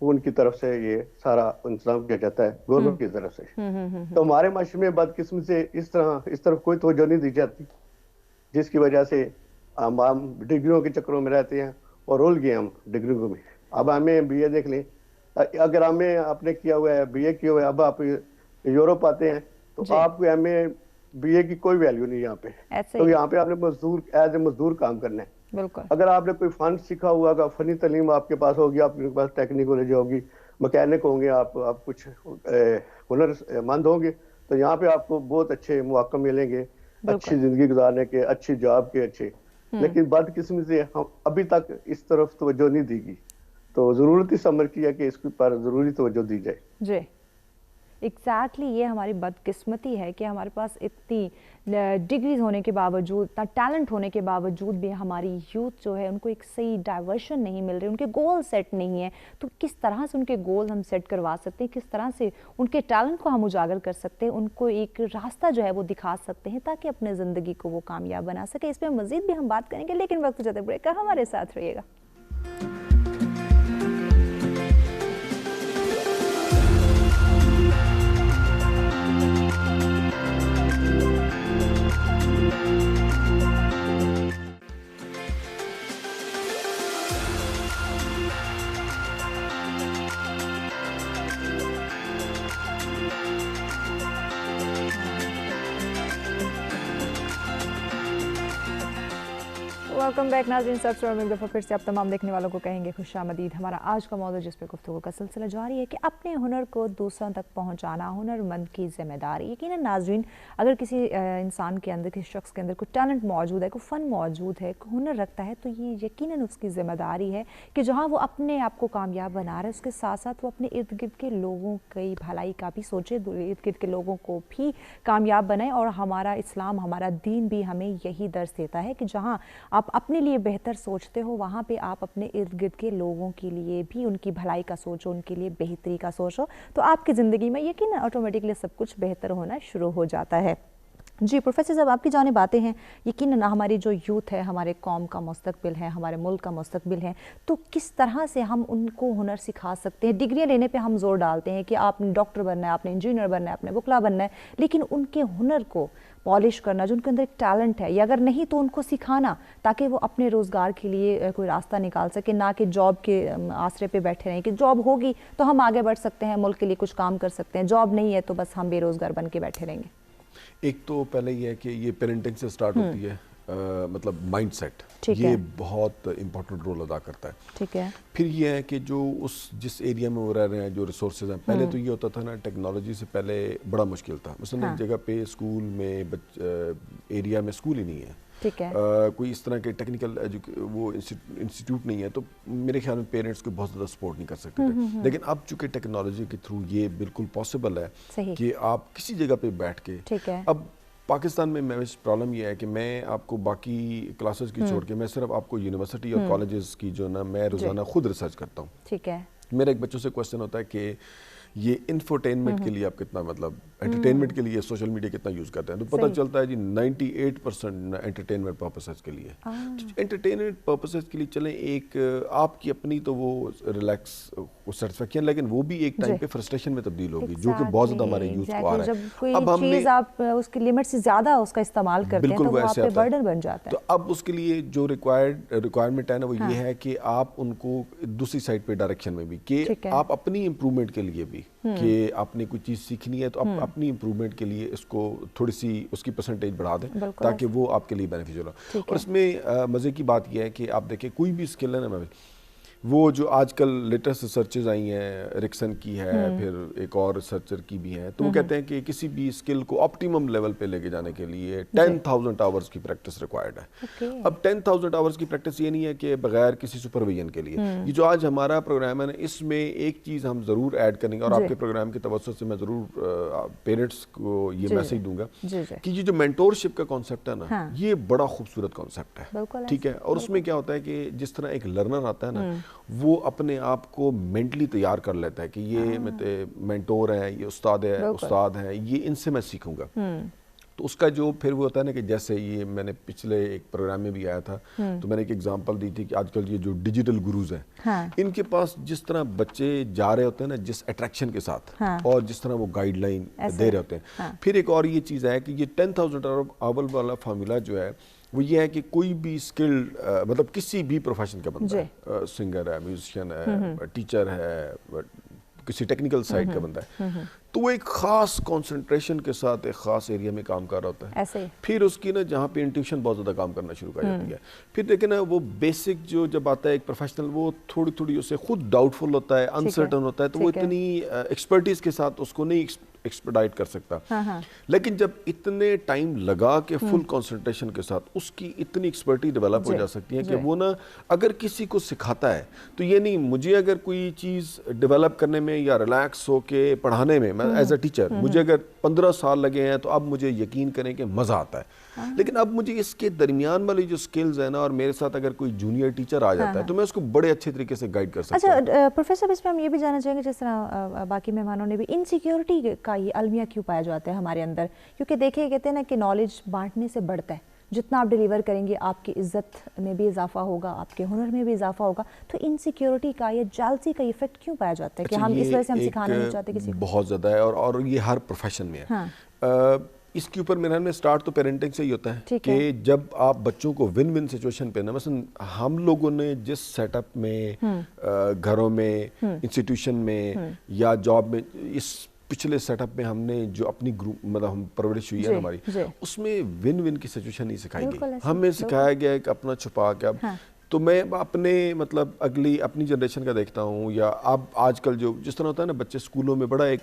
ان کی طرف سے یہ سارا انتظام کیا جاتا ہے گورنمنٹ کی طرف سے. تو ہمارے معاشرے میں بدقسمتی سے اس طرف کوئی توجہ نہیں دی جاتی، جس کی وجہ سے ہم ڈگریوں کے چکروں میں رہتے ہیں اور رول گئے ہم ڈگریوں میں. اب ہمیں بی اے دیکھ لیں، اگر ہمیں آپ نے کیا ہوا ہے بی اے کیا ہوا ہے، اب آپ یورپ آتے ہیں تو آپ کو ایم اے بی اے کی کوئی ویلیو نہیں یہاں پہ. تو یہاں پہ آپ نے ایز اے مزدور کام کرنا ہے. اگر آپ نے کوئی فن سیکھا ہوا ہوگا، فنی تعلیم آپ کے پاس ہوگی، آپ کے پاس ٹیکنیکل نالج ہوگی، مکینک ہوں گے، آپ کچھ ہنر مند ہوں گے، تو یہاں پہ آپ کو بہت اچھے مواقع ملیں گے اچھی زندگی گزارنے کے، اچھی جاب کے اچھے. لیکن بدقسمتی سے ہم ابھی تک اس طرف توجہ نہیں دی گئی. تو ضرورت اس امر کی ہے کہ اس پر ضروری توجہ دی جائے. جی ایگزیکٹلی یہ ہماری بدقسمتی ہے کہ ہمارے پاس اتنی ڈگریز ہونے کے باوجود، اتنا ٹیلنٹ ہونے کے باوجود بھی ہماری یوتھ جو ہے ان کو ایک صحیح ڈائیورشن نہیں مل رہی، ان کے گول سیٹ نہیں ہیں. تو کس طرح سے ان کے گول ہم سیٹ کروا سکتے ہیں، کس طرح سے ان کے ٹیلنٹ کو ہم اجاگر کر سکتے ہیں، ان کو ایک راستہ جو ہے وہ دکھا سکتے ہیں تاکہ اپنے زندگی کو وہ کامیاب بنا سکے. اس پہ مزید بھی ہم بات کریں گے، لیکن وقت جاتے بریک کا ہمارے ساتھ رہیے گا. ویلکم بیک ناظرین، سب سے ایک دفعہ پھر سے آپ تمام دیکھنے والوں کو کہیں گے خوش آمدید. ہمارا آج کا موضوع جس پہ گفتگو کا سلسلہ جاری ہے کہ اپنے ہنر کو دوسروں تک پہنچانا ہنر مند کی ذمہ داری. یقیناً ناظرین، اگر کسی انسان کے اندر، کسی شخص کے اندر کوئی ٹیلنٹ موجود ہے، کوئی فن موجود ہے، کوئی ہنر رکھتا ہے، تو یہ یقیناً اس کی ذمہ داری ہے کہ جہاں وہ اپنے آپ کو کامیاب بنا رہا ہے، اس کے ساتھ ساتھ وہ اپنے ارد گرد کے لوگوں کی بھلائی کا بھی سوچے، ارد گرد کے لوگوں کو بھی کامیاب بنائے. اور ہمارا اسلام، ہمارا دین بھی ہمیں یہی درس دیتا ہے کہ جہاں آپ اپنے لیے بہتر سوچتے ہو، وہاں پہ آپ اپنے ارد گرد کے لوگوں کے لیے بھی ان کی بھلائی کا سوچو، ان کے لیے بہتری کا سوچو، تو آپ کی زندگی میں یقیناً آٹومیٹکلی سب کچھ بہتر ہونا شروع ہو جاتا ہے. جی پروفیسر صاحب، آپ کی جانب آتے ہیں. یقیناً ہماری جو یوتھ ہے، ہمارے قوم کا مستقبل ہے، ہمارے ملک کا مستقبل ہے، تو کس طرح سے ہم ان کو ہنر سکھا سکتے ہیں؟ ڈگریاں لینے پہ ہم زور ڈالتے ہیں کہ آپ نے ڈاکٹر بننا ہے، آپ نے انجینئر بننا ہے، آپ نے وکلا بننا ہے، لیکن ان کے ہنر کو پالش کرنا، جو ان کے اندر ایک ٹیلنٹ ہے، یا اگر نہیں تو ان کو سکھانا تاکہ وہ اپنے روزگار کے لیے کوئی راستہ نکال سکے، نہ کہ جاب کے آسرے پہ بیٹھے رہیں کہ جاب ہوگی تو ہم آگے بڑھ سکتے ہیں، ملک کے لیے کچھ کام کر سکتے ہیں، جاب نہیں ہے تو بس ہم بے روزگار بن کے بیٹھے رہیں گے. ایک تو پہلے یہ ہے کہ یہ پیرنٹنگ سے سٹارٹ ہوتی ہے، مطلب مائنڈ سیٹ، یہ بہت امپورٹنٹ رول ادا کرتا ہے. ٹھیک ہے. پھر یہ ہے کہ جو جس ایریا میں وہ رہ رہے ہیں، جو ریسورسز ہیں، پہلے تو یہ ہوتا تھا نا، ٹیکنالوجی سے پہلے بڑا مشکل تھا. مثلا ایک جگہ پہ اسکول میں ایریا میں اسکول ہی نہیں ہے، کوئی اس طرح کے ٹیکنیکل وہ انسٹیٹیوٹ نہیں ہے، تو میرے خیال میں پیرنٹس کو بہت زیادہ سپورٹ نہیں کر سکتے تھے. لیکن اب چونکہ ٹیکنالوجی کے تھرو یہ بالکل پاسبل ہے کہ آپ کسی جگہ پہ بیٹھ کے، اب پاکستان میں پرابلم یہ ہے کہ میں آپ کو باقی کلاسز کی چھوڑ کے میں صرف آپ کو یونیورسٹی اور کالجز کی جو نا میں روزانہ خود ریسرچ کرتا ہوں. ٹھیک ہے. میرا ایک بچوں سے کوشچن ہوتا ہے کہ یہ انفوٹینمنٹ کے لیے آپ کتنا، مطلب انٹرٹینمنٹ کے لیے سوشل میڈیا کتنا یوز کرتے ہیں؟ تو پتہ چلتا ہے جی 98% انٹرٹینمنٹ پرپسز کے لیے. انٹرٹینمنٹ پرپسز کے لیے چلیں، ایک آپ کی اپنی تو وہ ریلیکس سیٹسفیکشن، لیکن وہ بھی ایک ٹائم پہ فرسٹریشن میں تبدیل ہوگی، جو کہ بہت زیادہ ہمارے یوز کو آ رہا ہے. اب ہم چیز آپ اس کی لمٹ سے زیادہ اس کا استعمال کرتے ہیں تو وہ آپ پہ برڈن بن جاتا ہے. تو اب اس کے لیے جو ریکوائرمنٹ ہے نا، وہ یہ ہے کہ آپ ان کو دوسری سائڈ پہ ڈائریکشن میں بھی، کہ آپ اپنی امپرومنٹ کے لیے بھی، کہ آپ نے کوئی چیز سیکھنی ہے تو آپ اپنی امپرومنٹ کے لیے اس کو تھوڑی سی اس کی پرسنٹیج بڑھا دیں تاکہ وہ آپ کے لیے بینیفیشل ہو. اور اس میں مزے کی بات یہ ہے کہ آپ دیکھیں کوئی بھی اسکل ہے نا، وہ جو آج کل لیٹسٹ ریسرچز آئی ہیں، ریکسن کی ہے، پھر ایک اور ریسرچر کی بھی ہے، تو وہ کہتے ہیں کہ کسی بھی اسکل کو آپٹیمم لیول پہ لے کے جانے کے لیے 10,000 آورز کی پریکٹس ریکوائرڈ ہے. اب 10,000 آورز کی پریکٹس یہ نہیں ہے کہ بغیر کسی سپرویژن کے لیے. یہ جو آج ہمارا پروگرام ہے نا، اس میں ایک چیز ہم ضرور ایڈ کریں گے، اور آپ کے پروگرام کے توسط سے میں ضرور پیرنٹس کو یہ میسج دوں گا کہ یہ جو مینٹورشپ کا کانسیپٹ ہے نا، یہ بڑا خوبصورت کانسیپٹ ہے. ٹھیک ہے. اور اس میں کیا ہوتا ہے کہ جس طرح ایک لرنر آتا ہے نا، وہ اپنے آپ کو مینٹلی تیار کر لیتا ہے کہ یہ مینٹور ہے، یہ استاد ہے، یہ ان سے میں سیکھوں گا. تو اس کا جو پھر وہ ہوتا ہے نا کہ جیسے یہ میں نے پچھلے ایک پروگرام میں بھی آیا تھا تو میں نے ایک ایگزامپل دی تھی کہ آج کل یہ جو ڈیجیٹل گروز ہیں ان کے پاس جس طرح بچے جا رہے ہوتے ہیں نا جس اٹریکشن کے ساتھ اور جس طرح وہ گائیڈ لائن دے رہے ہوتے ہیں. پھر ایک اور یہ چیز ہے کہ یہ 10,000 آول والا فارمولا جو ہے وہ یہ ہے کہ کوئی بھی اسکلڈ مطلب کسی بھی پروفیشن کا بندہ ہے, سنگر ہے, میوزیشین ہے, ٹیچر ہے, کسی ٹیکنیکل سائڈ کا بندہ ہے, تو وہ ایک خاص کانسنٹریشن کے ساتھ ایک خاص ایریا میں کام کر رہا ہوتا ہے. پھر اس کی نا جہاں پہ انٹیوشن بہت زیادہ کام کرنا شروع کر جاتی ہے. پھر دیکھیں نا وہ بیسک جو جب آتا ہے ایک پروفیشنل وہ تھوڑی تھوڑی اسے خود ڈاؤٹ فل ہوتا ہے, انسرٹن ہوتا ہے, تو وہ اتنی ایکسپرٹیز کے ساتھ اس کو نہیں ایکسپرڈائٹ کر سکتا. لیکن جب اتنے ٹائم لگا کے فل کنسنٹریشن کے ساتھ اس کی اتنی ایکسپرٹی ڈیولپ ہو جا سکتی ہے کہ وہ نا اگر کسی کو سکھاتا ہے تو یہ نہیں مجھے اگر کوئی چیز ڈیولپ کرنے میں یا ریلیکس ہو کے پڑھانے میں ایز اے ٹیچر مجھے اگر 15 سال لگے ہیں تو اب مجھے یقین کریں کہ مزہ آتا ہے. لیکن اب مجھے اس کے درمیان والی جو سکلز ہیں نا اور میرے ساتھ اگر کوئی جونیئر ٹیچر آ جاتا ہے تو میں اس کو بڑے اچھے طریقے سے گائیڈ کر سکتا ہوں. اچھا پروفیسر, اس میں ہم یہ بھی جاننا چاہیں گے جس طرح باقی مہمانوں نے بھی انسیکیورٹی کا یہ المیہ کیوں پایا جاتا ہے ہمارے اندر, کیونکہ دیکھیں کہتے ہیں نا کہ نالج بانٹنے سے بڑھتا ہے, جتنا آپ ڈیلیور کریں گے آپ کی عزت میں بھی اضافہ ہوگا, آپ کے ہنر میں بھی اضافہ ہوگا. تو انسیکیورٹی کا یہ جالسی کا ایفیکٹ کیوں پایا جاتا ہے کہ ہم اس وجہ سے ہم سکھانا نہیں چاہتے کسی کو؟ بہت زیادہ ہے اور یہ ہر پروفیشن میں ہے. اس کے اوپر میرے میں سٹارٹ تو پیرنٹنگ سے ہی ہوتا ہے کہ جب آپ بچوں کو ون ون سچویشن پہ نا, مثلا ہم لوگوں نے جس سیٹ اپ میں گھروں میں انسٹیٹیوشن میں یا جاب میں اس پچھلے سیٹ اپ میں ہم نے جو اپنی گروپ مطلب ہم پرورش ہوئی ہے ہماری اس میں ون ون کی سچویشن نہیں سکھائی گئی. ہمیں سکھایا گیا کہ اپنا چھپا کے اب تو میں اپنے مطلب اپنی جنریشن کا دیکھتا ہوں یا اب آج کل جو جس طرح ہوتا ہے نا بچے اسکولوں میں بڑا ایک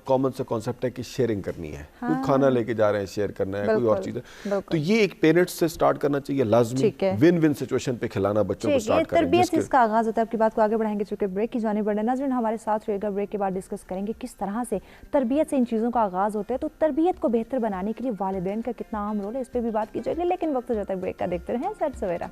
کامن سا کانسیپٹ ہے کہ شیئرنگ کرنی ہے, کوئی کھانا لے کے جا رہے ہیں شیئر کرنا ہے, کوئی اور چیز ہے. تو یہ ایک پیرنٹس سے سٹارٹ کرنا چاہیے لازمی, ون ون سچویشن پہ کھلانا بچوں کو سٹارٹ کریں. تربیت سے اس کا آغاز ہوتا ہے. آپ کی بات کو آگے بڑھائیں گے چونکہ بریک کی جانب بڑھنا. ناظرین ہمارے ساتھ رہے گا, بریک کے بعد ڈسکس کریں گے کس طرح سے تربیت سے ان چیزوں کا آغاز ہوتا ہے. تو تربیت کو بہتر بنانے کے لیے والدین کا کتنا اہم رول ہے, اس پہ بھی بات کی جائے گی. لیکن وقت ہو جاتا ہے بریک کا, دیکھتے رہیں سیٹ سویرا.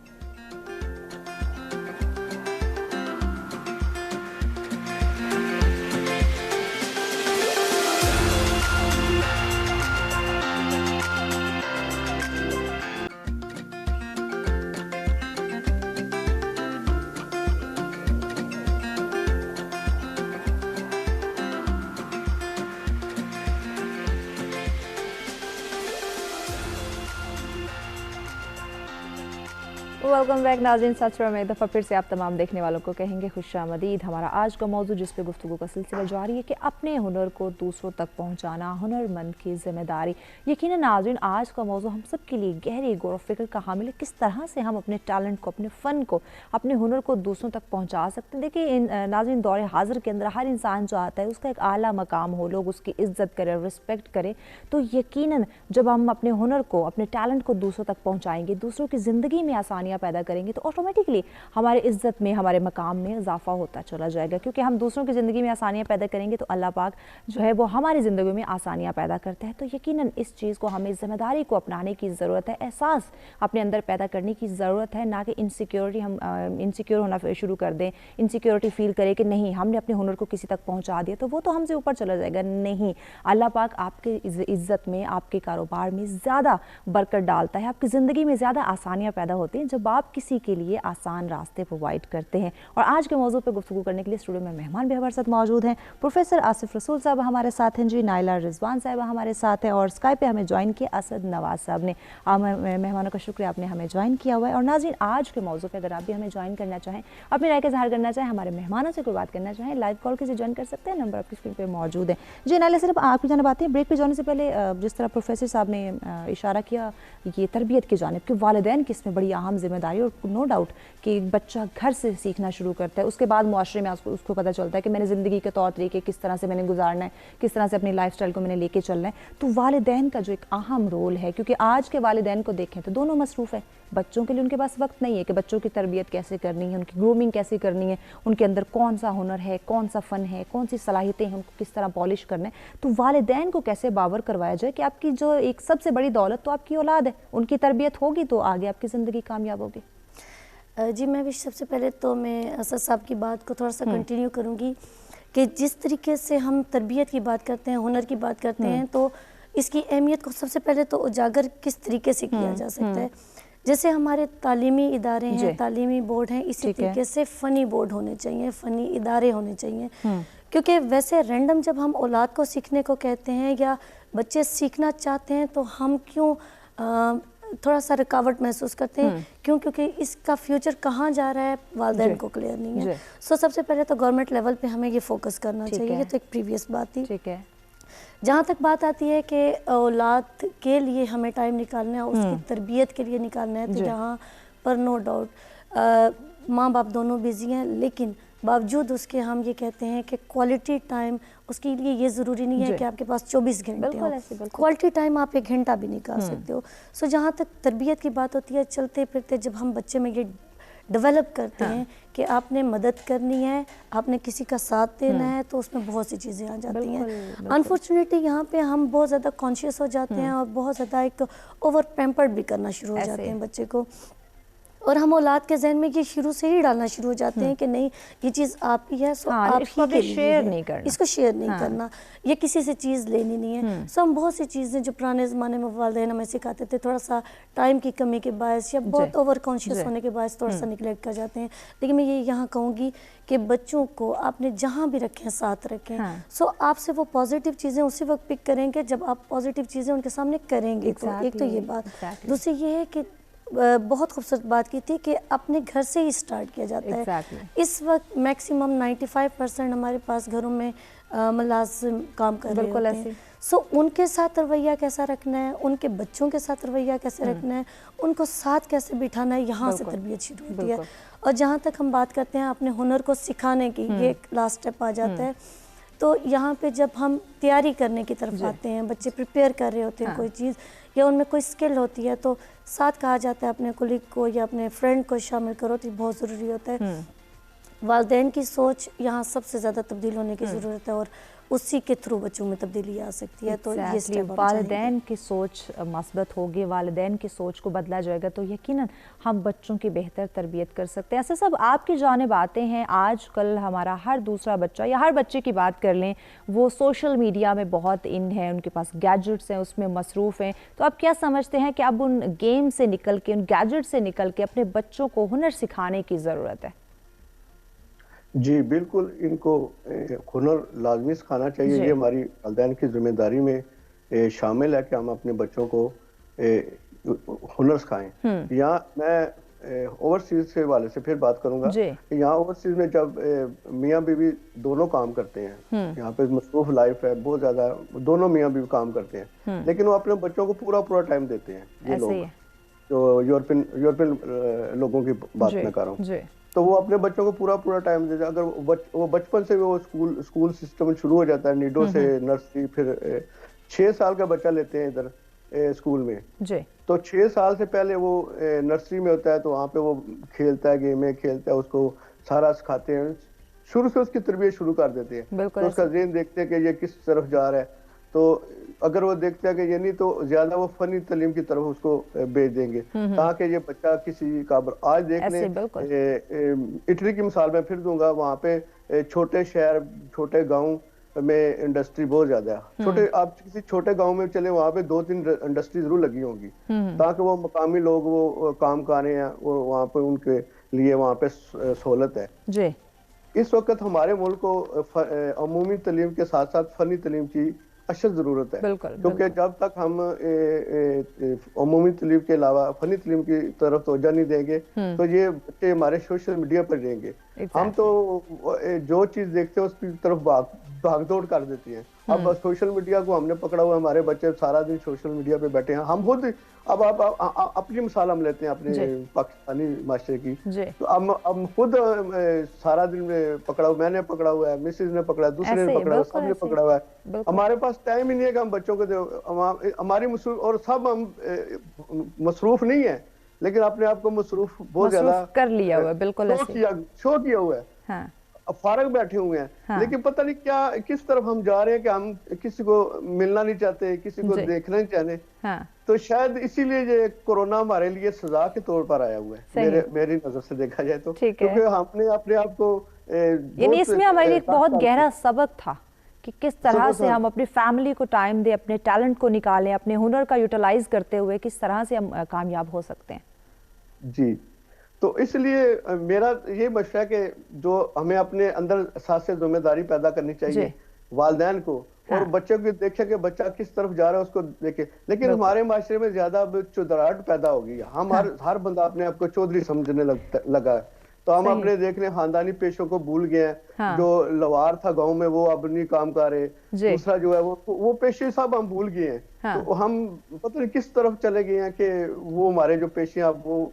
ویلکم بیک ناظرین, سچ میں ایک دفعہ پھر سے آپ تمام دیکھنے والوں کو کہیں گے خوش آمدید. ہمارا آج کا موضوع جس پہ گفتگو کا سلسلہ جاری ہے کہ اپنے ہنر کو دوسروں تک پہنچانا ہنر مند کی ذمہ داری. یقیناً ناظرین آج کا موضوع ہم سب کے لیے گہری غور و فکر کا حامل ہے, کس طرح سے ہم اپنے ٹیلنٹ کو, اپنے فن کو, اپنے ہنر کو دوسروں تک پہنچا سکتے ہیں. دیکھیے ناظرین دور حاضر کے اندر ہر انسان جو آتا ہے اس کا ایک اعلیٰ مقام ہو, لوگ اس کی عزت کریں, رسپیکٹ کریں. تو یقیناً جب ہم اپنے ہنر کو, اپنے ٹیلنٹ کو دوسروں تک پہنچائیں گے, دوسروں کی زندگی میں آسانیاں پیدا کریں گے, تو آٹومیٹکلی ہمارے عزت میں, ہمارے مقام میں اضافہ ہوتا چلا جائے گا. کیونکہ ہم دوسروں کی زندگی میں آسانیاں پیدا کریں گے تو اللہ پاک جو ہے وہ ہماری زندگی میں آسانیاں پیدا کرتا ہے. تو یقیناً اس چیز کو ہمیں ذمہ داری کو اپنانے کی ضرورت ہے, احساس اپنے اندر پیدا کرنے کی ضرورت ہے, نہ کہ انسیکیورٹی ہم انسیکیور ہونا شروع کر دیں, انسیکیورٹی فیل کرے کہ نہیں ہم نے اپنے ہنر کو کسی تک پہنچا دیا تو وہ تو ہم سے اوپر چلا جائے گا. نہیں, اللہ پاک آپ کے عزت میں, آپ کے کاروبار میں زیادہ برکت ڈالتا ہے, آپ کی زندگی میں زیادہ آسانیاں پیدا ہوتی ہیں جب آپ کسی کے لیے آسان راستے پرووائڈ کرتے ہیں. اور آج کے موضوع پہ گفتگو کرنے کے لیے اسٹوڈیو میں مہمان بھی ہمارے ساتھ موجود ہیں. پروفیسر آصف رسول صاحب ہمارے ساتھ ہیں, جی نائلہ رضوان صاحبہ ہمارے ساتھ ہیں, اور اسکائی پہ ہمیں جوائن کیا اسد نواز صاحب نے. مہمانوں کا شکریہ آپ نے ہمیں جوائن کیا ہوا ہے. اور ناظرین آج کے موضوع پہ اگر آپ بھی ہمیں جوائن کرنا چاہیں, اپنی رائے کا اظہار کرنا چاہیں, ہمارے مہمانوں سے کوئی بات کرنا چاہیں, لائیو کال کے سے جوائن کر سکتے ہیں, نمبر آپ کی اسکرین پہ موجود ہے. جی نائلہ صاحب آپ کی جانب آتے ہیں. بریک پہ جانے سے پہلے جس طرح پروفیسر صاحب نے اشارہ کیا یہ تربیت کی جانب کہ والدین کی اس میں بڑی اہم ذمہ داری, اور نو ڈاؤٹ کہ بچہ گھر سے سیکھنا شروع کرتا ہے, اس کے بعد معاشرے میں اس کو پتہ چلتا ہے کہ میں نے زندگی کے طور طریقے کس طرح سے میں نے گزارنا ہے, کس طرح سے اپنی لائف سٹائل کو میں نے لے کے چلنا ہے. تو والدین کا جو ایک اہم رول ہے, کیونکہ آج کے والدین کو دیکھیں تو دونوں مصروف ہیں, بچوں کے لیے ان کے پاس وقت نہیں ہے کہ بچوں کی تربیت کیسے کرنی ہے, ان کی گرومنگ کیسے کرنی ہے, ان کے اندر کون سا ہنر ہے, کون سا فن ہے, کون سی صلاحیتیں ہیں, ان کو کس طرح پالش کرنا ہے. تو والدین کو کیسے باور کروایا جائے کہ آپ کی جو ایک سب سے بڑی دولت تو آپ کی اولاد ہے, ان کی تربیت ہوگی تو آگے آپ کی زندگی کامیاب ہوگی. جی میں بھی سب سے پہلے تو میں اسد صاحب کی بات کو تھوڑا سا کنٹینیو کروں گی کہ جس طریقے سے ہم تربیت کی بات کرتے ہیں, ہنر کی بات کرتے ہیں, تو اس کی اہمیت کو سب سے پہلے تو اجاگر کس طریقے سے کیا جا سکتا ہے. جیسے ہمارے تعلیمی ادارے ہیں, تعلیمی بورڈ ہیں, اسی طریقے سے فنی بورڈ ہونے چاہیے, فنی ادارے ہونے چاہیے. کیونکہ ویسے رینڈم جب ہم اولاد کو سیکھنے کو کہتے ہیں یا بچے سیکھنا چاہتے ہیں تو ہم کیوں تھوڑا سا رکاوٹ محسوس کرتے ہیں, کیونکہ اس کا فیوچر کہاں جا رہا ہے والدین کو کلیئر نہیں ہے. سو سب سے پہلے تو گورنمنٹ لیول پہ ہمیں یہ فوکس کرنا چاہیے. یہ تو ایک پریویس بات تھی. جہاں تک بات آتی ہے کہ اولاد کے لیے ہمیں ٹائم نکالنا ہے, اس کی تربیت کے لیے نکالنا ہے, تو یہاں پر نو ڈاؤٹ ماں باپ دونوں بیزی ہیں, لیکن باوجود اس کے ہم یہ کہتے ہیں کہ کوالٹی ٹائم اس کے لیے یہ ضروری نہیں ہے کہ آپ کے پاس 24 گھنٹے ہوں. کوالٹی ٹائم آپ 1 گھنٹہ بھی نکال سکتے ہو. سو جہاں تک تربیت کی بات ہوتی ہے, چلتے پھرتے جب ہم بچے میں یہ ڈیولپ کرتے ہیں کہ آپ نے مدد کرنی ہے, آپ نے کسی کا ساتھ دینا ہے, تو اس میں بہت سی چیزیں آ جاتی ہیں. انفارچونیٹلی یہاں پہ ہم بہت زیادہ کانشیس ہو جاتے ہیں اور بہت زیادہ ایک اوور پیمپرڈ بھی کرنا شروع ہو جاتے ہیں بچے کو, اور ہم اولاد کے ذہن میں یہ شروع سے ہی ڈالنا شروع ہو جاتے ہیں کہ نہیں یہ چیز آپ کی ہے, سو آپ ہی کے لیے ہے, اس کو شیئر نہیں کرنا, یہ کسی سے چیز لینی نہیں ہے. سو ہم بہت سی چیزیں جو پرانے زمانے میں والدین ہمیں سکھاتے تھے, تھوڑا سا ٹائم کی کمی کے باعث یا بہت اوور کانشیس ہونے کے باعث تھوڑا سا نیگلیکٹ کر جاتے ہیں. لیکن میں یہ یہاں کہوں گی کہ بچوں کو آپ نے جہاں بھی رکھیں ساتھ رکھیں. سو آپ سے وہ پازیٹیو چیزیں اسی وقت پک کریں گے جب آپ پازیٹیو چیزیں ان کے سامنے کریں گے. ایک تو یہ بات. دوسری یہ ہے کہ بہت خوبصورت بات کی تھی کہ اپنے گھر سے ہی سٹارٹ کیا جاتا ہے. اس وقت میکسیمم 95% ہمارے پاس گھروں میں ملازم کام کر رہے ہوتے ہیں. سو ان کے ساتھ رویہ کیسا رکھنا ہے, ان کے بچوں کے ساتھ رویہ کیسے رکھنا ہے, ان کو ساتھ کیسے بٹھانا ہے, یہاں سے تربیت شروع ہوتی ہے. اور جہاں تک ہم بات کرتے ہیں اپنے ہنر کو سکھانے کی, یہ ایک لاسٹ سٹیپ آ جاتا ہے. تو یہاں پہ جب ہم تیاری کرنے کی طرف آتے ہیں, بچے پریپیئر کر رہے ہوتے ہیں کوئی چیز یا ان میں کوئی سکل ہوتی ہے, تو ساتھ کہا جاتا ہے اپنے کولیگ کو یا اپنے فرینڈ کو شامل کرو, تو یہ بہت ضروری ہوتا ہے. والدین کی سوچ یہاں سب سے زیادہ تبدیل ہونے کی ضرورت ہے, اور اسی کے تھرو بچوں میں تبدیلی آ سکتی ہے. تو یہ سٹیپ والدین کی سوچ مثبت ہوگی, والدین کی سوچ کو بدلا جائے گا, تو یقیناً ہم بچوں کی بہتر تربیت کر سکتے ہیں. ایسے سب آپ کی جانب آتے ہیں, آج کل ہمارا ہر دوسرا بچہ یا ہر بچے کی بات کر لیں, وہ سوشل میڈیا میں بہت ان ہے, ان کے پاس گیجٹس ہیں, اس میں مصروف ہیں. تو آپ کیا سمجھتے ہیں کہ اب ان گیم سے نکل کے, ان گیجٹ سے نکل کے اپنے بچوں کو ہنر سکھانے کی ضرورت ہے؟ جی بالکل, ان کو ہنر لازمی سکھانا چاہیے. یہ ہماری والدین کی ذمہ داری میں شامل ہے کہ ہم اپنے بچوں کو ہنر سکھائیں. یہاں میں اوورسیز کے حوالے سے پھر بات کروں گا. یہاں اوورسیز میں جب میاں بیوی دونوں کام کرتے ہیں, یہاں پہ مصروف لائف ہے بہت زیادہ, دونوں میاں بیوی کام کرتے ہیں, لیکن وہ اپنے بچوں کو پورا ٹائم دیتے ہیں. یہ لوگ جو یورپین لوگوں کی بات میں کر رہا ہوں, تو وہ اپنے بچوں کو پورا ٹائم دیتے ہیں. اگر وہ بچپن سے وہ اسکول سسٹم شروع ہو جاتا ہے, نیڈو سے نرسری, پھر 6 سال کا بچہ لیتے ہیں ادھر اسکول میں, تو 6 سال سے پہلے وہ نرسری میں ہوتا ہے, تو وہاں پہ وہ کھیلتا ہے, گیمیں کھیلتا ہے, اس کو سارا سکھاتے ہیں, شروع سے اس کی تربیت شروع کر دیتے ہیں. تو اس کا ذہن دیکھتے ہیں کہ یہ کس طرف جا رہا ہے, تو اگر وہ دیکھتے ہیں کہ یہ نہیں, تو زیادہ وہ فنی تعلیم کی طرف اس کو بھیج دیں گے, تاکہ یہ بچہ کسی قابل. آج دیکھ لیں اٹلی کی مثال میں پھر دوں گا, وہاں پہ چھوٹے شہر, چھوٹے گاؤں میں انڈسٹری بہت زیادہ ہے. چھوٹے آپ کسی چھوٹے گاؤں میں چلیں, وہاں پہ 2-3 انڈسٹری ضرور لگی ہوں گی, تاکہ وہ مقامی لوگ وہ کام کریں ہیں, وہاں پہ ان کے لیے وہاں پہ سہولت ہے. اس وقت ہمارے ملک کو عمومی تعلیم کے ساتھ ساتھ فنی تعلیم کی اشد ضرورت ہے, کیونکہ جب تک ہم عمومی تعلیم کے علاوہ فنی تعلیم کی طرف توجہ نہیں دیں گے, تو یہ بچے ہمارے سوشل میڈیا پر رہیں گے. ہم تو جو چیز دیکھتے ہیں اس کی طرف بھاگ دوڑ کر دیتی ہیں. اب سوشل میڈیا کو ہم نے پکڑا ہوا ہے, ہمارے بچے سارا دن سوشل میڈیا پہ بیٹھے ہیں. ہم خود, اب آپ اپنی مثال ہم لیتے ہیں اپنے پاکستانی معاشرے کی, تو اب خود سارا دن پکڑا ہوا, میں نے پکڑا ہوا ہے, مسز نے پکڑا ہے, دوسرے نے پکڑا ہوا, سب نے پکڑا ہوا ہے. ہمارے پاس ٹائم ہی نہیں ہے کہ ہم بچوں کو, ہماری مصروف, اور سب ہم مصروف نہیں ہیں, لیکن اپنے آپ کو مصروف بہت زیادہ کر لیا ہوا ہے. بالکل شو کیا ہوا ہے, فارغ بیٹھے ہوئے ہیں, لیکن پتہ نہیں کیا کس طرف ہم جا رہے ہیں کہ ہم کسی کو ملنا نہیں چاہتے, کسی کو دیکھنا نہیں چاہتے. تو شاید اسی لیے یہ کورونا ہمارے لیے سزا کے طور پر آیا ہوا ہے, میری نظر سے دیکھا جائے تو, کیونکہ ہم نے اپنے آپ کو, یعنی اس میں ہمارے لیے ایک بہت گہرا سبق تھا کہ کس طرح سے ہم اپنی فیملی کو ٹائم دیں, اپنے ٹیلنٹ کو نکالیں, اپنے ہنر کا یوٹیلائز کرتے ہوئے کس طرح سے ہم کامیاب ہو سکتے ہیں. جی, تو اس لیے میرا یہ مشورہ ہے کہ جو ہمیں اپنے اندر احساس ذمہ داری پیدا کرنی چاہیے والدین کو, اور بچے کو دیکھیں کہ بچہ کس طرف جا رہا ہے اس کو دیکھیں. لیکن ہمارے معاشرے میں زیادہ اب چودراہٹ پیدا ہو گئی ہے, ہر بندہ اپنے آپ کو چودھری سمجھنے لگا ہے. تو ہم اپنے دیکھ لیں خاندانی پیشوں کو بھول گئے ہیں. جو لوار تھا گاؤں میں وہ اب نہیں کام کر رہے, دوسرا جو ہے وہ پیشے سب ہم بھول گئے ہیں. تو ہم پتہ نہیں کس طرف چلے گئے ہیں کہ وہ ہمارے جو پیشے اب وہ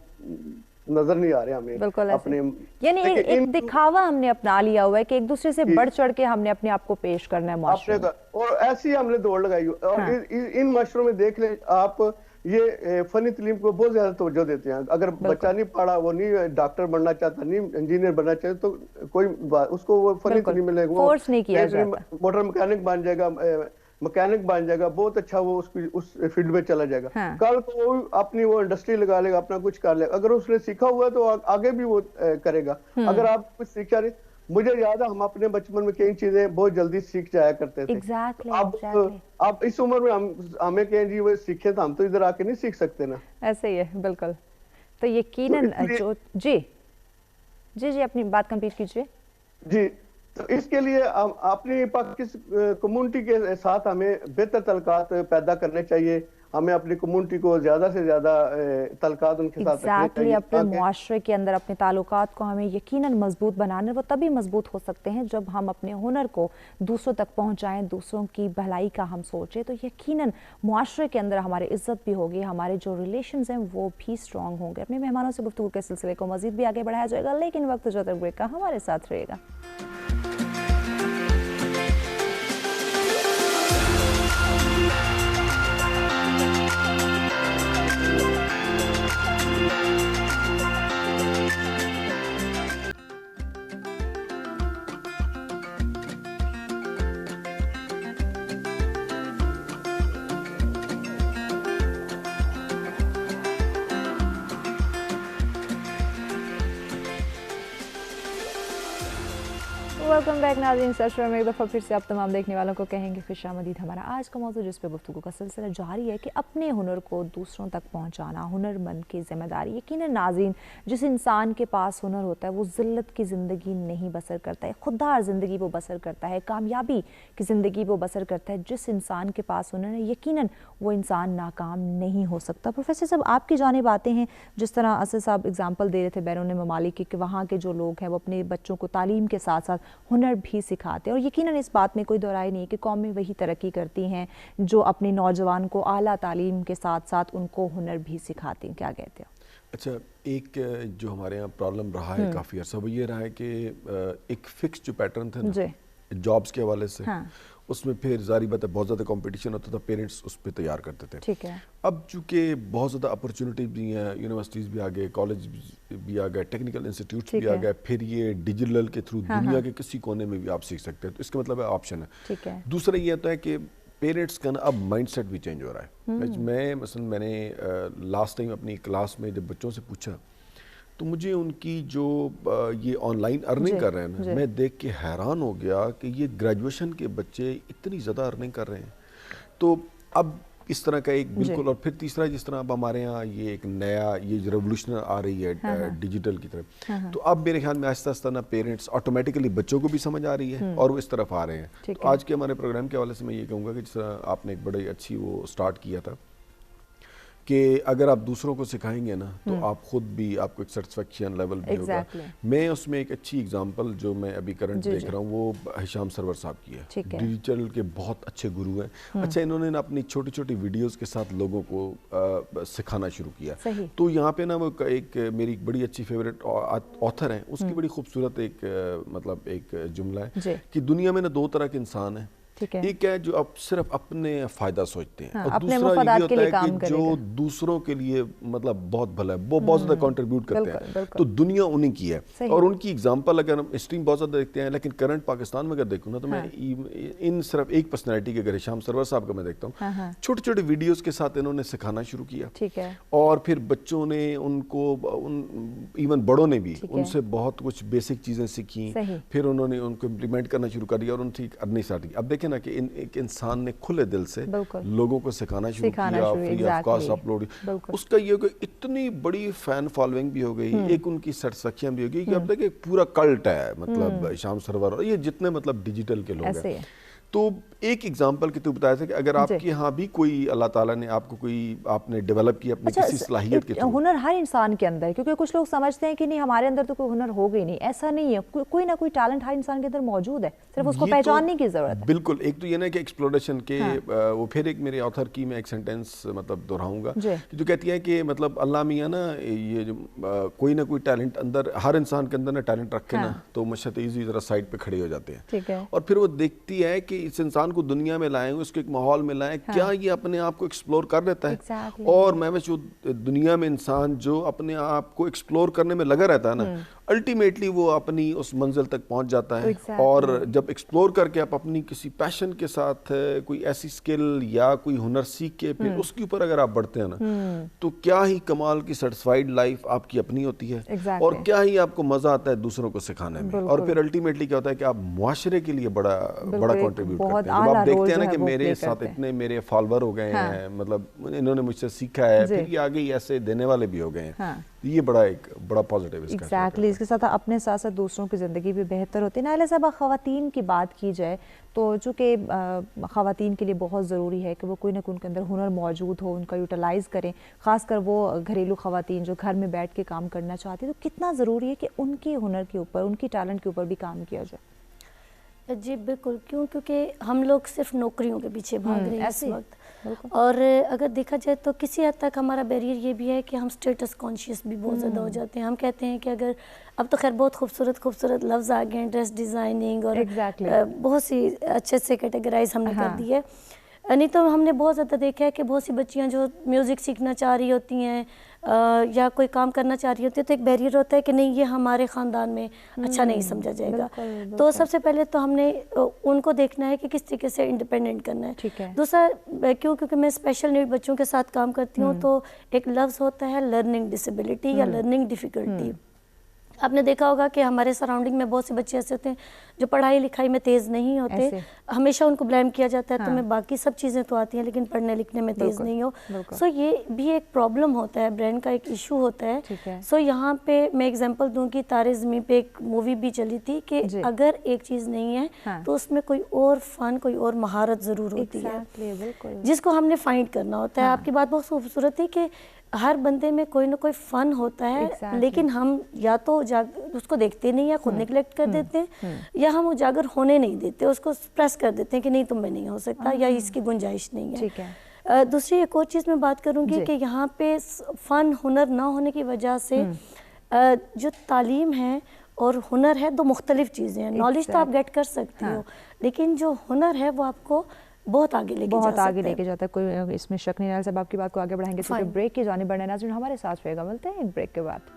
نظر نہیں آ رہے ہمیں. بالکل ایسے, یعنی ایک دکھاوا ہم نے اپنا لیا ہوا ہے کہ ایک دوسرے سے بڑھ چڑھ کے ہم نے اپنے آپ کو پیش کرنا ہے معاشرے میں, اور ایسی ہم نے دوڑ لگائی. اور ان معاشروں میں دیکھ لیں آپ, یہ فنی تعلیم کو بہت زیادہ توجہ دیتے ہیں. اگر بچہ نہیں پڑھا, وہ نہیں ڈاکٹر بننا چاہتا, نہیں انجینئر بننا چاہتا, تو کوئی اس کو وہ فنی تعلیم ملے گا, فورس نہیں کیا جاتا. موٹر مکینک بن جائے گا, مکینک بن جائے گا, بہت اچھا وہ اس فیلڈ میں چلا جائے گا. کل کو وہ اپنی وہ انڈسٹری لگا لے گا, اپنا کچھ کر لے گا. اگر اس نے سیکھا ہوا ہے تو آگے بھی وہ کرے گا. اگر آپ کچھ سیکھا نہیں, مجھے یاد ہے ہم اپنے بچپن میں کئی چیزیں بہت جلدی سیکھ جایا کرتے تھے. اب اس عمر میں ہمیں کہیں جی وہ سیکھے تو ہم تو ادھر آ کے نہیں سیکھ سکتے نا. ایسے ہی ہے بالکل. تو یقیناً جی اپنی بات کمپلیٹ کیجئے. جی, تو اس کے لیے اپنی پاکستان کمیونٹی کے ساتھ ہمیں بہتر تعلقات پیدا کرنے چاہیے. ہمیں اپنی کمیونٹی کو زیادہ سے زیادہ تعلقات ان کے ساتھ رکھنے چاہیے. اپنے معاشرے کے اندر اپنے تعلقات کو ہمیں یقیناً مضبوط بنانا, وہ تبھی مضبوط ہو سکتے ہیں جب ہم اپنے ہنر کو دوسروں تک پہنچائیں, دوسروں کی بھلائی کا ہم سوچیں. تو یقیناً معاشرے کے اندر ہماری عزت بھی ہوگی, ہمارے جو ریلیشنز ہیں وہ بھی اسٹرانگ ہوں گے. اپنے مہمانوں سے گفتگو کے سلسلے کو مزید بھی آگے بڑھایا جائے گا, لیکن وقت جو تک بریک کا ہمارے ساتھ رہے گا. ویلکم بیک ناظرین. سرشور میں ایک دفعہ پھر سے آپ تمام دیکھنے والوں کو کہیں گے خوش آمدید. ہمارا آج کا موضوع جس پہ گفتگو کا سلسلہ جاری ہے کہ اپنے ہنر کو دوسروں تک پہنچانا ہنر مند کی ذمہ داری. یقیناً ناظرین, جس انسان کے پاس ہنر ہوتا ہے وہ ذلت کی زندگی نہیں بسر کرتا ہے, خوددار زندگی وہ بسر کرتا ہے, کامیابی کی زندگی وہ بسر کرتا ہے. جس انسان کے پاس ہنر ہے یقیناً وہ انسان ناکام نہیں ہو سکتا. پروفیسر صاحب, آپ کی جانب آتے ہیں, جس طرح اسد صاحب اگزامپل دے رہے تھے بیرون ممالک کی, کہ وہاں کے جو لوگ ہیں وہ اپنے بچوں کو تعلیم کے ساتھ ساتھ ہنر بھی سکھاتے ہیں. اور یقیناً اس بات میں کوئی دو رائے نہیں کہ قومیں وہی ترقی کرتی ہیں جو اپنے نوجوان کو اعلیٰ تعلیم کے ساتھ ساتھ ان کو ہنر بھی سکھاتی ہیں. کیا کہتے ہیں؟ اچھا, ایک جو ہمارے یہاں پرابلم رہا ہے کافی عرصہ, وہ یہ رہا ہے کہ ایک فکس جو پیٹرن تھا نا جابس کے حوالے سے, اس میں پھر ظاہری بات ہے بہت زیادہ کمپٹیشن ہوتا تھا, پیرنٹس اس پہ تیار کرتے تھے. ٹھیک ہے. اب چونکہ بہت زیادہ اپرچونٹیز بھی ہیں, یونیورسٹیز بھی آ گئے, کالج بھی آ گئے, ٹیکنیکل انسٹیٹیوٹس بھی آ گئے, پھر یہ ڈیجیٹل کے تھرو دنیا کے کسی کونے میں بھی آپ سیکھ سکتے ہیں. تو اس کا مطلب ہے آپشن ہے. ٹھیک ہے. دوسرا یہ ہوتا ہے کہ پیرنٹس کا نا اب مائنڈ سیٹ بھی چینج ہو رہا ہے. میں نے لاسٹ ٹائم اپنی کلاس میں جب بچوں سے پوچھا تو مجھے ان کی جو یہ آن لائن ارننگ کر رہے ہیں نا, میں دیکھ کے حیران ہو گیا کہ یہ گریجویشن کے بچے اتنی زیادہ ارننگ کر رہے ہیں. تو اب اس طرح کا ایک بالکل, اور پھر تیسرا جس طرح اب ہمارے ہاں یہ ایک نیا یہ ریولیوشن آ رہی ہے ڈیجیٹل کی طرف, تو اب میرے خیال میں آہستہ آہستہ نا پیرنٹس آٹومیٹکلی بچوں کو بھی سمجھ آ رہی ہے اور وہ اس طرف آ رہے ہیں. تو آج کے ہمارے پروگرام کے حوالے سے میں یہ کہوں گا کہ جس طرح آپ نے ایک بڑی اچھی وہ سٹارٹ کیا تھا کہ اگر آپ دوسروں کو سکھائیں گے نا تو آپ خود بھی, آپ کو ایک سیٹسفیکشن لیول بھی ہوگا. میں اس میں ایک اچھی اگزامپل جو میں ابھی کرنٹ دیکھ رہا ہوں وہ ہشام سرور صاحب کی ہے. ڈیجیٹل کے بہت اچھے گرو ہیں. اچھا, انہوں نے اپنی چھوٹی چھوٹی ویڈیوز کے ساتھ لوگوں کو سکھانا شروع کیا. تو یہاں پہ نا وہ ایک میری بڑی اچھی فیوریٹ آتھر ہیں, اس کی بڑی خوبصورت ایک مطلب ایک جملہ ہے کہ دنیا میں نا دو طرح کے انسان ہیں, ایک ہے جو آپ صرف اپنے فائدہ سوچتے ہیں، اور اپنے دوسرا یہ مفادات کے لیے ہوتا ہے کام کہ جو دوسروں کے لیے مطلب بہت بھلا ہے، وہ بہت زیادہ کنٹریبیوٹ کرتے ہیں، تو دنیا انہی کی ہے۔ اور ان کی اگزامپل اگر ہم ہسٹری میں بہت زیادہ دیکھتے ہیں، لیکن کرنٹ پاکستان میں اگر دیکھوں نا تو میں ان صرف ایک پرسنالٹی کے اگر ہشام سرور صاحب کا میں دیکھتا ہوں، چھوٹے چھوٹے ویڈیوز کے ساتھ انہوں نے سکھانا شروع کیا، اور پھر بچوں نے ان کو ایون بڑوں نے بھی ان سے بہت کچھ بیسک چیزیں سیکھیں، پھر انہوں نے ان کو امپلیمنٹ کرنا شروع کر دیا اور ان کی ارننگ اسٹارٹ کی۔ اب دیکھیں نا کہ ایک انسان نے کھلے دل سے لوگوں کو سکھانا شروع کیا، فری آف کاسٹ اپلوڈ، اس کا یہ کہ اتنی بڑی فین فالوئنگ بھی ہو گئی، ایک ان کی سیٹسفیکشن بھی ہو گئی کہ اب دیکھیں پورا کلٹ ہے مطلب ہشام سرور اور یہ جتنے مطلب ڈیجیٹل کے لوگ ہیں۔ تو ایک ایگزامپل کہ تو بتایا تھا کہ اگر آپ کے ہاں بھی کوئی اللہ تعالیٰ نے آپ کو کوئی آپ نے ڈیولپ کیا اپنی کسی صلاحیت کے تھرو، ہنر ہر انسان کے اندر، کیونکہ کچھ لوگ سمجھتے ہیں کہ نہیں ہمارے اندر تو کوئی ہنر ہوگا ہی نہیں، ایسا نہیں ہے، کوئی نہ کوئی ٹیلنٹ ہر انسان کے اندر موجود ہے، صرف اس کو پہچاننے کی ضرورت ہے۔ بالکل، ایک تو یہ نا کہ ایکسپلوریشن کے وہ پھر ایک میرے آتھر کی میں ایک سینٹینس مطلب دہراؤں گا جو کہتی ہے کہ مطلب اللہ میاں نا یہ جو کوئی نہ کوئی ٹیلنٹ اندر ہر انسان کے اندر نا ٹیلنٹ رکھے نا تو مشت ایزی ذرا سائڈ پہ کھڑے ہو جاتے ہیں، اور پھر وہ دیکھتی ہے کہ اس انسان کو دنیا میں لائیں، اس کے ایک ماحول میں لائیں، کیا یہ اپنے آپ کو ایکسپلور کر لیتا ہے، اور میں دنیا میں انسان جو اپنے آپ کو ایکسپلور کرنے میں لگا رہتا ہے نا، الٹیمیٹلی وہ اپنی اس منزل تک پہنچ جاتا ہے۔ اور جب ایکسپلور کر کے آپ اپنی کسی پیشن کے ساتھ کوئی ایسی سکل یا کوئی ہنر سیکھ کے پھر اس کے اوپر اگر آپ بڑھتے ہیں نا تو کیا ہی کمال کی سیٹسفائیڈ لائف آپ کی اپنی ہوتی ہے، اور کیا ہی آپ کو مزہ آتا ہے دوسروں کو سکھانے میں، اور پھر الٹیمیٹلی کیا ہوتا ہے کہ آپ معاشرے کے لیے بڑا کنٹریبیوٹ کرتے ہیں۔ جب آپ دیکھتے ہیں نا کہ میرے ساتھ اتنے میرے فالوور ہو گئے ہیں، مطلب انہوں نے مجھ سے سیکھا ہے، پھر یہ آگے ایسے دینے والے بھی ہو گئے ہیں، یہ بڑا پازیٹیو اس کا۔ ایگزیکٹلی، اس کے ساتھ اپنے ساتھ ساتھ دوسروں کی زندگی بھی بہتر ہوتی ہے۔ نائلہ صاحبہ، خواتین کی بات کی جائے تو چونکہ خواتین کے لیے بہت ضروری ہے کہ وہ کوئی نہ کوئی ان کے اندر ہنر موجود ہو، ان کا یوٹیلائز کریں، خاص کر وہ گھریلو خواتین جو گھر میں بیٹھ کے کام کرنا چاہتی ہیں، تو کتنا ضروری ہے کہ ان کے ہنر کے اوپر، ان کی ٹیلنٹ کے اوپر بھی کام کیا جائے؟ جی بالکل، کیونکہ ہم لوگ صرف نوکریوں کے پیچھے بھاگ رہے ہیں اس وقت، اور اگر دیکھا جائے تو کسی حد تک ہمارا بیریئر یہ بھی ہے کہ ہم اسٹیٹس کانشیس بھی بہت زیادہ ہو جاتے ہیں۔ ہم کہتے ہیں کہ اگر اب تو خیر بہت خوبصورت لفظ آ گئے ہیں، ڈریس ڈیزائننگ، اور بہت سی اچھے سے کیٹیگرائز ہم نے کر دی ہے۔ نہیں تو ہم نے بہت زیادہ دیکھا ہے کہ بہت سی بچیاں جو میوزک سیکھنا چاہ رہی ہوتی ہیں یا کوئی کام کرنا چاہ رہی ہوتی ہے تو ایک بیریئر ہوتا ہے کہ نہیں یہ ہمارے خاندان میں اچھا نہیں سمجھا جائے گا۔ تو سب سے پہلے تو ہم نے ان کو دیکھنا ہے کہ کس طریقے سے انڈیپینڈنٹ کرنا ہے۔ دوسرا کیونکہ میں اسپیشل نیڈ بچوں کے ساتھ کام کرتی ہوں تو ایک لفظ ہوتا ہے لرننگ ڈسیبلٹی یا لرننگ ڈیفیکلٹی۔ آپ نے دیکھا ہوگا کہ ہمارے سراؤنڈنگ میں بہت سے بچے ایسے ہوتے ہیں جو پڑھائی لکھائی میں تیز نہیں ہوتے، ہمیشہ ان کو بلیم کیا جاتا ہے تمہیں باقی سب چیزیں تو آتی ہیں لیکن پڑھنے لکھنے میں تیز نہیں ہو۔ سو یہ بھی ایک پرابلم ہوتا ہے، برین کا ایک ایشو ہوتا ہے۔ سو یہاں پہ میں اگزامپل دوں کہ تارے زمیں پہ ایک مووی بھی چلی تھی کہ اگر ایک چیز نہیں ہے تو اس میں کوئی اور فن، کوئی اور مہارت ضرور ہوتی ہے جس کو ہم نے فائنڈ کرنا ہوتا ہے۔ آپ کی بات بہت خوبصورت ہے کہ ہر بندے میں کوئی نہ کوئی فن ہوتا ہے، لیکن ہم یا تو اس کو دیکھتے نہیں ہیں، خود نیگلیکٹ کر دیتے ہیں، یا ہم اجاگر ہونے نہیں دیتے، اس کو سپریس کر دیتے ہیں کہ نہیں تم میں نہیں ہو سکتا یا اس کی گنجائش نہیں ہے۔ دوسری ایک اور چیز میں بات کروں گی کہ یہاں پہ فن ہنر نہ ہونے کی وجہ سے جو تعلیم ہے اور ہنر ہے دو مختلف چیزیں ہیں۔ نالج تو آپ گیٹ کر سکتے ہو، لیکن جو ہنر ہے وہ آپ کو بہت آگے لے کے جاتا ہے، کوئی اس میں شک نہیں۔ نائلہ صاحب آپ کی بات کو آگے بڑھائیں گے، کیونکہ بریک کی جانب بڑھنا ہے۔ ناظرین ہمارے ساتھ رہے گا، ملتے ہیں ایک بریک کے بعد۔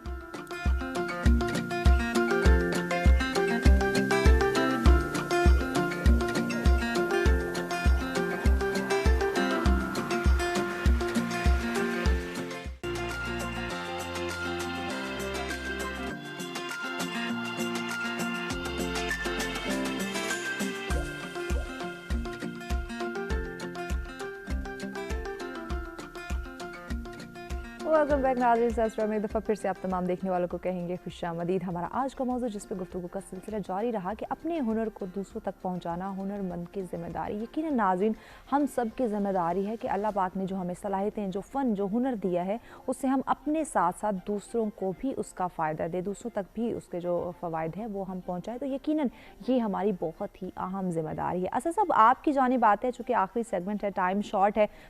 ویلکم بیک ناظرین، سلسلہ میں ایک دفعہ پھر سے آپ تمام دیکھنے والوں کو کہیں گے خوش آمدید۔ ہمارا آج کا موضوع جس پہ گفتگو کا سلسلہ جاری رہا کہ اپنے ہنر کو دوسروں تک پہنچانا ہنر مند کی ذمہ داری۔ یقیناً ناظرین ہم سب کی ذمہ داری ہے کہ اللہ پاک نے جو ہمیں صلاحیتیں، جو فن، جو ہنر دیا ہے اس سے ہم اپنے ساتھ ساتھ دوسروں کو بھی اس کا فائدہ دے، دوسروں تک بھی اس کے جو فوائد ہیں وہ ہم پہنچائیں۔ تو یقیناً یہ ہماری بہت ہی اہم ذمہ داری ہے۔ اسد صاحب آپ کی جانب آتے ہیں، چونکہ آخری سیگمنٹ ہے، ٹائم شارٹ ہے،